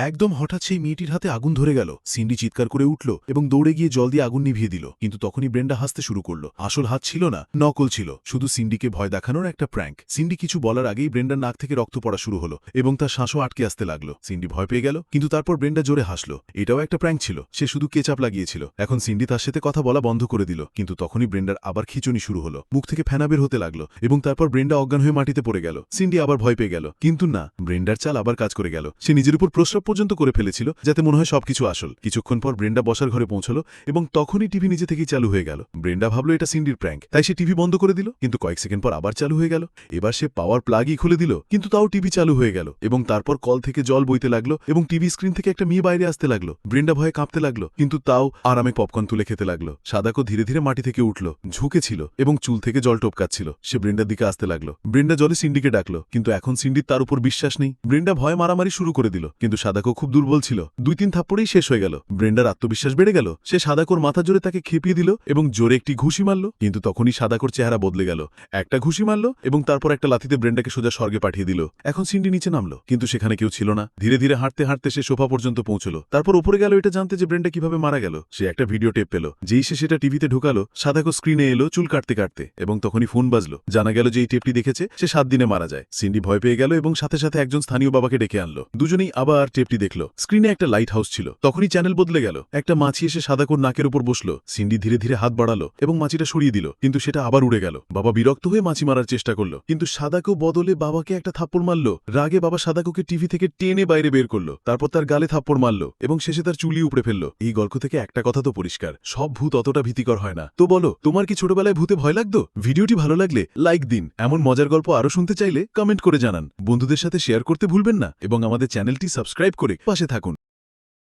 একদম হঠাৎ সেই মেয়েটির হাতে আগুন ধরে গেল। সিন্ডি চিৎকার করে উঠল এবং দৌড়ে গিয়ে জল দিয়ে আগুন নিভিয়ে দিল। কিন্তু তখনই ব্রেন্ডা হাসতে শুরু করল। আসল হাত ছিল না, নকল ছিল, শুধু সিন্ডিকে ভয় দেখানোর একটা প্র্যাঙ্ক। সিন্ডি কিছু বলার আগেই ব্রেন্ডার নাক থেকে রক্ত পড়া শুরু হলো এবং তার শ্বাসও আটকে আসতে লাগলো। সিন্ডি ভয় পেয়ে গেল, কিন্তু তারপর ব্রেন্ডা জোরে হাসলো। এটাও একটা প্র্যাঙ্ক ছিল, সে শুধু কেচাপ লাগিয়েছিল। এখন সিন্ডি তার সাথে কথা বলা বন্ধ করে দিল, কিন্তু তখনই ব্রেন্ডার আবার খিঁচুনি শুরু হলো, মুখ থেকে ফেনা বের হতে লাগলো এবং তারপর ব্রেন্ডা অজ্ঞান হয়ে মাটিতে পড়ে গেল। সিন্ডি আবার ভয় পেয়ে গেল, কিন্তু না, ব্রেন্ডার চাল আবার কাজ করে গেল। সে নিজের উপর প্রস্রাব পর্যন্ত করে ফেলেছিল, যাতে মনে হয় সবকিছু আসল। কিছুক্ষণ পর ব্রেন্ডা বসার ঘরে পৌঁছলো এবং তখনই টিভি নিজে থেকেই চালু হয়ে গেল। ব্রেন্ডা ভাবলো এটা সিন্ডির প্র্যাঙ্ক, তাই সে টিভি বন্ধ করে দিল, কিন্তু কয়েক সেকেন্ড পর আবার চালু হয়ে গেল। এবার সে পাওয়ার প্লাগই খুলে দিল, কিন্তু তাও টিভি চালু হয়ে গেল এবং তারপর কল থেকে জল বইতে লাগলো এবং টিভি স্ক্রিন থেকে একটা মেয়ে বাইরে আসতে লাগলো। ব্রেন্ডা ভয়ে কাঁপতে লাগলো, কিন্তু তাও আরামে পপকর্ন তুলে খেতে লাগলো। সাদাকো ধীরে ধীরে মাটি থেকে উঠল, ঝুঁকেছিল এবং চুল থেকে জল টপকাচ্ছিল। সে ব্রেন্ডার দিকে আসতে লাগলো। ব্রেন্ডা জলে সিন্ডিকে ডাকলো, কিন্তু এখন সিন্ডির তার উপর বিশ্বাস নেই। ব্রেন্ডা ভয়ে মারামারি শুরু করে দিল, কিন্তু সাদাকো খুব দুর্বল ছিল। 2-3 থাপ্পড়েই শেষ হয়ে গেল। ব্রেন্ডার আত্মবিশ্বাস বেড়ে গেল। সে সাদাকোর মাথা জোরে তাকে খেপিয়ে দিল এবং জোরে একটি ঘুষি মারল, কিন্তু তখনই সাদাকোর চেহারা বদলে গেল। একটা ঘুষি মারল এবং তারপর একটা লাথিতে ব্রেন্ডাকে সোজা স্বর্গে পাঠিয়ে দিল। এখন সিন্ডি নিচে নামলো, কিন্তু সেখানে কেউ ছিল না। ধীরে ধীরে হাঁটতে হাঁটতে সে সোফা পর্যন্ত পৌঁছলো। তারপর উপরে গেল এটা জানতে যে ব্রেন্ডা কিভাবে মারা গেল। সে একটা ভিডিও টেপ পেল। যেই সে সেটা টিভিতে ঢুকালো, সাদাকো স্ক্রিনে এলো চুল কাটতে কাটতে এবং তখনই ফোন বাজলো। জানা গেল যে এই টেপটি দেখেছে সে 7 দিনে মারা যায়। সিন্ডি ভয় পেয়ে গেল এবং সাথে সাথে একজন স্থানীয় বাবাকে ডেকে আনলো। দুজনেই আবার টেপটি দেখলো। স্ক্রিনে একটা লাইট হাউস ছিল। তখনই চ্যানেল বদলে গেল। একটা মাছি এসে সাদাকোর নাকের উপর বসলো। সিন্ডি ধীরে ধীরে হাত বাড়ালো এবং মাছিটা সরিয়ে দিল, কিন্তু সেটা আবার উড়ে গেল। বাবা বিরক্ত হয়ে মাছি মারার চেষ্টা করলো, কিন্তু সাদাকো বদলে বাবাকে একটা থাপ্পড় মারলো। রাগে বাবা সাদাকোকে টিভি থেকে টেনে বাইরে বের করলো, তারপর তার গালে থাপ্পড় মারলো এবং শেষে তার চুলি উপড়ে ফেললো। এই গল্প থেকে একটা কথা তো পরিষ্কার, সব ভূত অতটা ভীতিকর হয় না। তো বলো, তোমার কি ছোটবেলায় ভূতে ভয় লাগতো? ভিডিওটি ভালো লাগলে লাইক দিন। এমন মজার গল্প আরো শুনতে চাইলে কমেন্ট করে জানান। বন্ধুদের সাথে শেয়ার করতে ভুলবেন না এবং আমাদের চ্যানেলটি সাবস্ক্রাইব করে পাশে থাকুন।